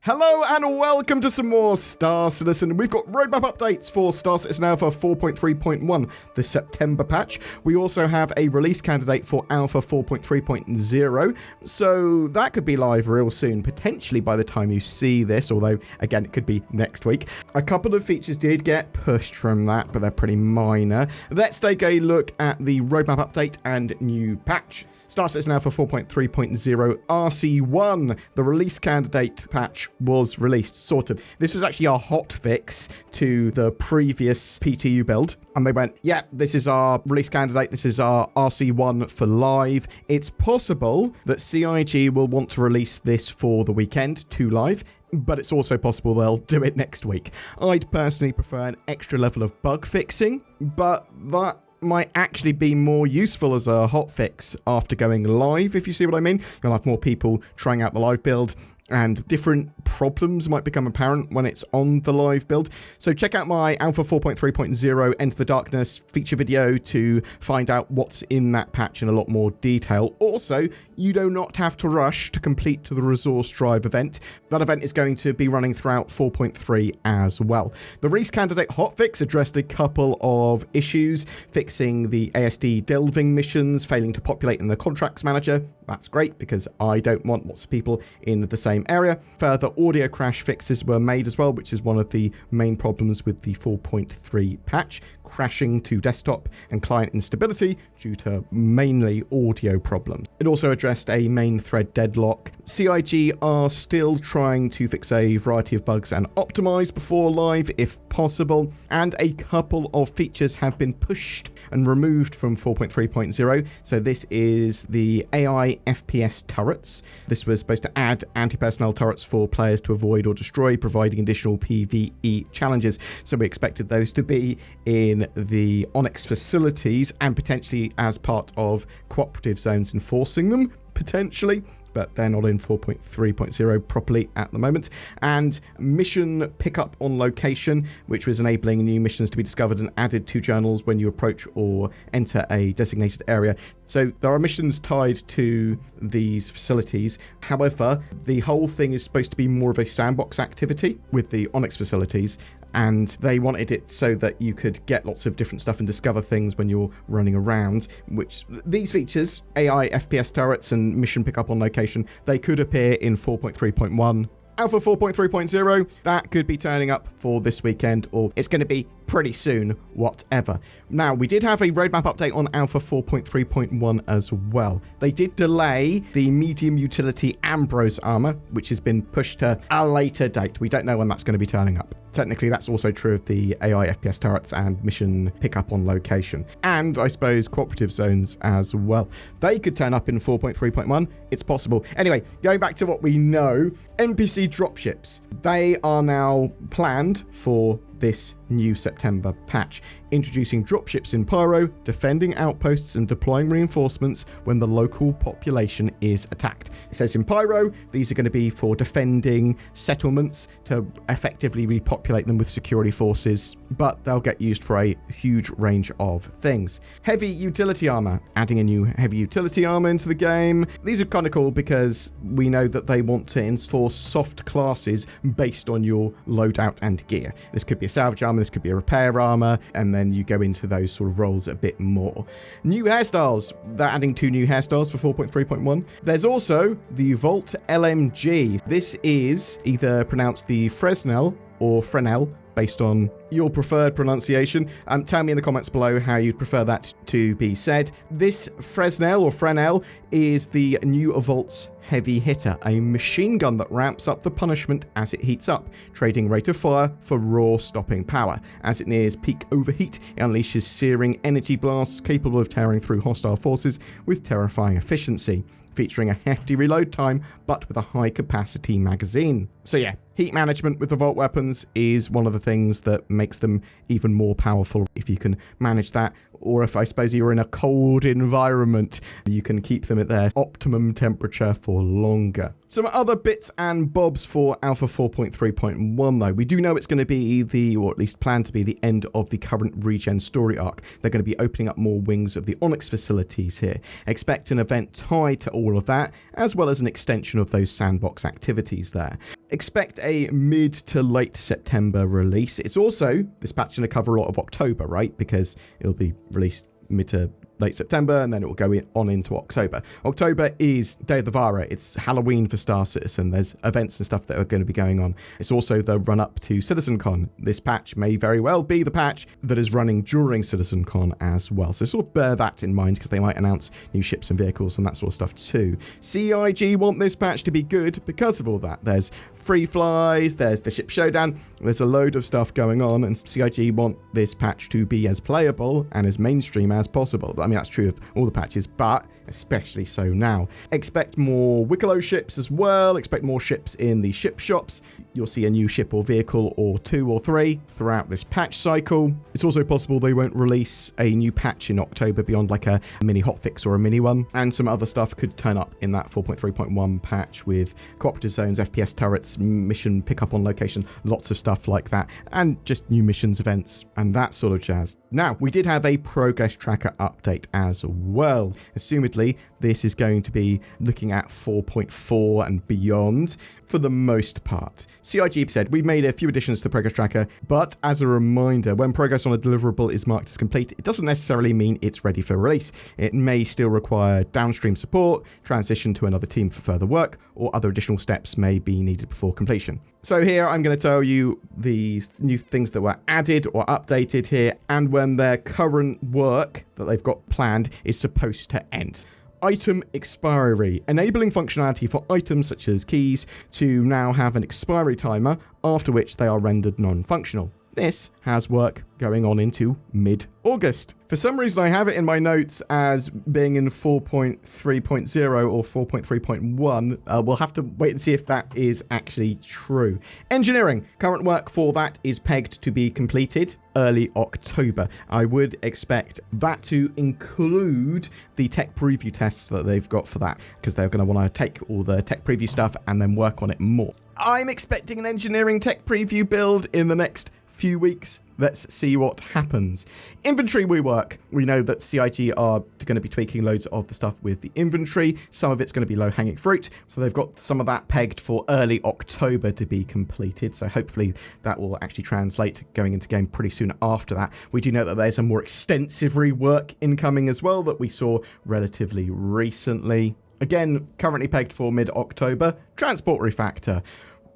Hello and welcome to some more Star Citizen. We've got roadmap updates for Star Citizen Alpha 4.3.1, the September patch. We also have a release candidate for Alpha 4.3.0, so that could be live real soon, potentially by the time you see this, although again it could be next week. A couple of features did get pushed from that, but they're pretty minor. Let's take a look at the roadmap update and new patch. Star Citizen Alpha 4.3.0 RC1, the release candidate patch was released, sort of. This was actually our hot fix to the previous PTU build. And they went, yeah, this is our release candidate. This is our RC1 for live. It's possible that CIG will want to release this for the weekend to live, but it's also possible they'll do it next week. I'd personally prefer an extra level of bug fixing, but that might actually be more useful as a hotfix after going live, if you see what I mean. You'll have more people trying out the live build, and different problems might become apparent when it's on the live build. So check out my Alpha 4.3.0 Enter the Darkness feature video to find out what's in that patch in a lot more detail. Also, you do not have to rush to complete the resource drive event. That event is going to be running throughout 4.3 as well. The release candidate hotfix addressed a couple of issues, fixing the ASD delving missions, failing to populate in the contracts manager. That's great because I don't want lots of people in the same area. Further audio crash fixes were made as well, which is one of the main problems with the 4.3 patch, crashing to desktop and client instability due to mainly audio problems. It also addressed a main thread deadlock. CIG are still trying to fix a variety of bugs and optimize before live if possible, and a couple of features have been pushed and removed from 4.3.0. So this is the AI FPS turrets. This was supposed to add anti-personnel turrets for players to avoid or destroy, providing additional PvE challenges. So we expected those to be in the Onyx facilities and potentially as part of cooperative zones enforcing them, potentially, but they're not in 4.3.0 properly at the moment. And mission pickup on location, which was enabling new missions to be discovered and added to journals when you approach or enter a designated area. So there are missions tied to these facilities. However, the whole thing is supposed to be more of a sandbox activity with the Onyx facilities, and they wanted it so that you could get lots of different stuff and discover things when you're running around, which these features, AI, FPS turrets, and mission pickup on location, they could appear in 4.3.1. Alpha 4.3.0, that could be turning up for this weekend, or it's going to be pretty soon, whatever. Now, we did have a roadmap update on Alpha 4.3.1 as well. They did delay the medium utility Ambrose armor, which has been pushed to a later date. We don't know when that's going to be turning up. Technically, that's also true of the AI FPS turrets and mission pickup on location. And I suppose cooperative zones as well. They could turn up in 4.3.1. It's possible. Anyway, going back to what we know, NPC dropships. They are now planned for this new September patch, introducing dropships in Pyro, defending outposts and deploying reinforcements when the local population is attacked. It says in Pyro, these are going to be for defending settlements to effectively repopulate them with security forces, but they'll get used for a huge range of things. Heavy utility armor, adding a new heavy utility armor into the game. These are kind of cool because we know that they want to enforce soft classes based on your loadout and gear. This could be a salvage armor, this could be a repair armor, and then you go into those sort of roles a bit more. New hairstyles. They're adding 2 new hairstyles for 4.3.1. There's also the Volt LMG. This is either pronounced the Fresnel or Fresnel, based on your preferred pronunciation. Tell me in the comments below how you'd prefer that to be said. This Fresnel or Fresnel is the new Volt's heavy hitter, a machine gun that ramps up the punishment as it heats up, trading rate of fire for raw stopping power. As it nears peak overheat, it unleashes searing energy blasts capable of tearing through hostile forces with terrifying efficiency, featuring a hefty reload time but with a high capacity magazine. So yeah, heat management with the Volt weapons is one of the things that makes them even more powerful if you can manage that. or if I suppose you're in a cold environment, you can keep them at their optimum temperature for longer. Some other bits and bobs for Alpha 4.3.1 though. We do know it's going to be or at least planned to be, the end of the current regen story arc. They're going to be opening up more wings of the Onyx facilities here. Expect an event tied to all of that, as well as an extension of those sandbox activities there. Expect a mid to late September release. It's also, this patch is going to cover a lot of October, right? Because it'll be released mid to late September, and then it will go on into October. October is Day of the Vara. It's Halloween for Star Citizen. There's events and stuff that are going to be going on. It's also the run-up to CitizenCon. This patch may very well be the patch that is running during CitizenCon as well. So sort of bear that in mind, because they might announce new ships and vehicles and that sort of stuff too. CIG want this patch to be good because of all that. There's free flies, there's the ship showdown, there's a load of stuff going on, and CIG want this patch to be as playable and as mainstream as possible. I mean, that's true of all the patches, but especially so now. Expect more Wicklow ships as well. Expect more ships in the ship shops. You'll see a new ship or vehicle or 2 or 3 throughout this patch cycle. It's also possible they won't release a new patch in October beyond like a mini hotfix or a mini one. And some other stuff could turn up in that 4.3.1 patch with cooperative zones, FPS turrets, mission pickup on location, lots of stuff like that, and just new missions, events, and that sort of jazz. Now, we did have a progress tracker update as well. Assumedly, this is going to be looking at 4.4 and beyond for the most part. CIG said, we've made a few additions to the progress tracker, but as a reminder, when progress on a deliverable is marked as complete, it doesn't necessarily mean it's ready for release. It may still require downstream support, transition to another team for further work, or other additional steps may be needed before completion. So here I'm going to tell you the new things that were added or updated here, and when their current work that they've got planned is supposed to end. Item expiry, enabling functionality for items such as keys to now have an expiry timer, after which they are rendered non-functional. This has work going on into mid-August. For some reason, I have it in my notes as being in 4.3.0 or 4.3.1. We'll have to wait and see if that is actually true. Engineering. Current work for that is pegged to be completed early October. I would expect that to include the tech preview tests that they've got for that, because they're going to want to take all the tech preview stuff and then work on it more. I'm expecting an engineering tech preview build in the next few weeks. Let's see what happens. Inventory rework. We know that CIG are going to be tweaking loads of the stuff with the inventory. Some of it's going to be low-hanging fruit. So they've got some of that pegged for early October to be completed. So hopefully that will actually translate going into game pretty soon after that. We do know that there's a more extensive rework incoming as well that we saw relatively recently. Again, currently pegged for mid-October. Transport refactor.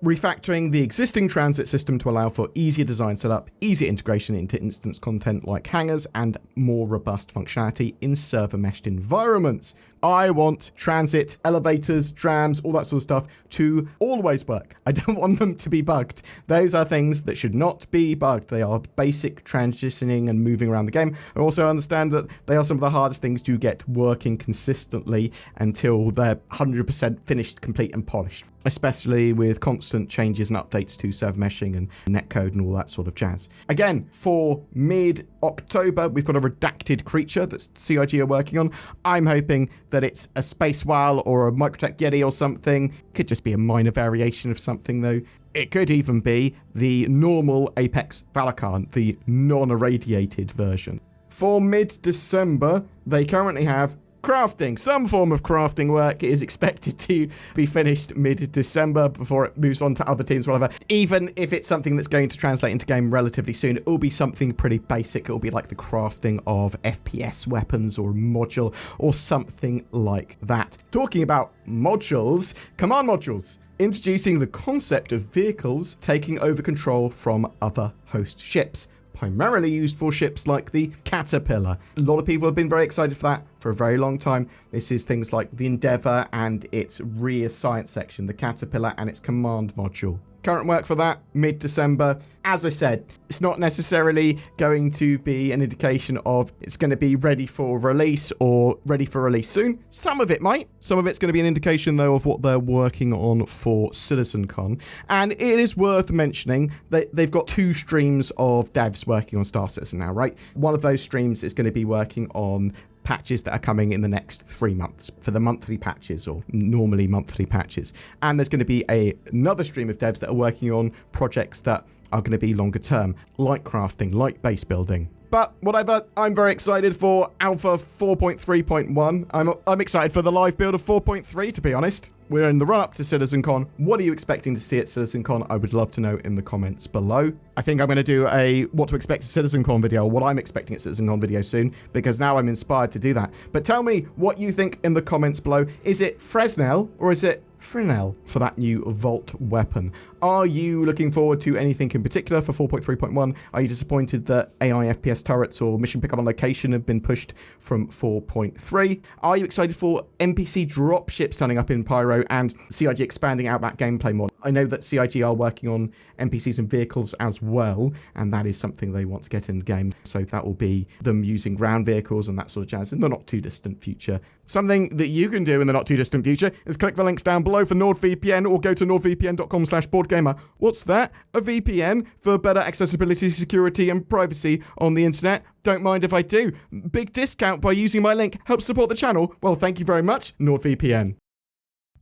Refactoring the existing transit system to allow for easier design setup, easier integration into instance content like hangars, and more robust functionality in server-meshed environments. I want transit, elevators, trams, all that sort of stuff to always work. I don't want them to be bugged. Those are things that should not be bugged. They are basic transitioning and moving around the game. I also understand that they are some of the hardest things to get working consistently until they're 100% finished, complete, and polished, especially with constant changes and updates to server meshing and netcode and all that sort of jazz. Again, for mid-October, we've got a redacted creature that CIG are working on. I'm hoping that it's a Space Whale or a Microtech Yeti or something. Could just be a minor variation of something though. It could even be the normal Apex Valakan, the non-irradiated version. For mid-December, they currently have crafting. Some form of crafting work is expected to be finished mid-December before it moves on to other teams, whatever. Even if it's something that's going to translate into game relatively soon, it will be something pretty basic. It will be like the crafting of FPS weapons or a module or something like that. Talking about modules, command modules. Introducing the concept of vehicles taking over control from other host ships. Primarily used for ships like the Caterpillar. A lot of people have been very excited for that for a very long time. This is things like the Endeavour and its rear science section, the Caterpillar and its command module. Current work for that, mid-December. As I said, it's not necessarily going to be an indication of it's going to be ready for release or ready for release soon. Some of it might. Some of it's going to be an indication, though, of what they're working on for CitizenCon. And it is worth mentioning that they've got 2 streams of devs working on Star Citizen now, right? One of those streams is going to be working on patches that are coming in the next 3 months for the monthly patches, or normally monthly patches. And there's going to be another stream of devs that are working on projects that are going to be longer term, like crafting, like base building. But whatever, I'm very excited for Alpha 4.3.1. I'm excited for the live build of 4.3, to be honest. We're in the run-up to CitizenCon. What are you expecting to see at CitizenCon? I would love to know in the comments below. I think I'm going to do a what to expect at CitizenCon video, what I'm expecting at CitizenCon video soon, because now I'm inspired to do that. But tell me what you think in the comments below. Is it Fresnel or is it Fresnel for that new Vault weapon? Are you looking forward to anything in particular for 4.3.1? Are you disappointed that AI FPS turrets or mission pickup on location have been pushed from 4.3? Are you excited for NPC dropships turning up in Pyro and CIG expanding out that gameplay mod? I know that CIG are working on NPCs and vehicles as well, and that is something they want to get in the game. So that will be them using ground vehicles and that sort of jazz in the not too distant future. Something that you can do in the not too distant future is click the links down below for NordVPN or go to nordvpn.com/BoredGamer. What's that? A VPN for better accessibility, security and privacy on the internet? Don't mind if I do. Big discount by using my link. Help support the channel. Well, thank you very much, NordVPN.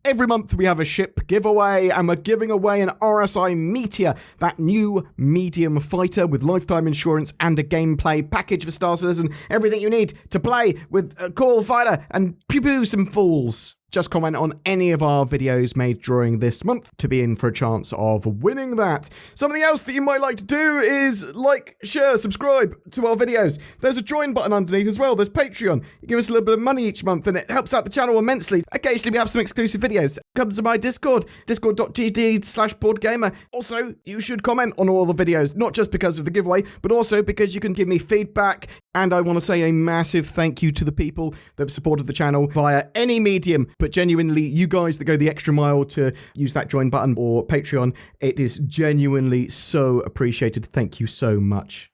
Every month we have a ship giveaway, and we're giving away an RSI Meteor, that new medium fighter with lifetime insurance and a gameplay package for Star Citizen. Everything you need to play with a cool fighter and pew-pew some fools. Just comment on any of our videos made during this month to be in for a chance of winning that. Something else that you might like to do is like, share, subscribe to our videos. There's a join button underneath as well. There's Patreon. You give us a little bit of money each month and it helps out the channel immensely. Occasionally we have some exclusive videos. Come to my Discord, discord.gg/BoredGamer. Also, you should comment on all the videos, not just because of the giveaway, but also because you can give me feedback. And I want to say a massive thank you to the people that have supported the channel via any medium, but genuinely, you guys that go the extra mile to use that join button or Patreon, it is genuinely so appreciated. Thank you so much.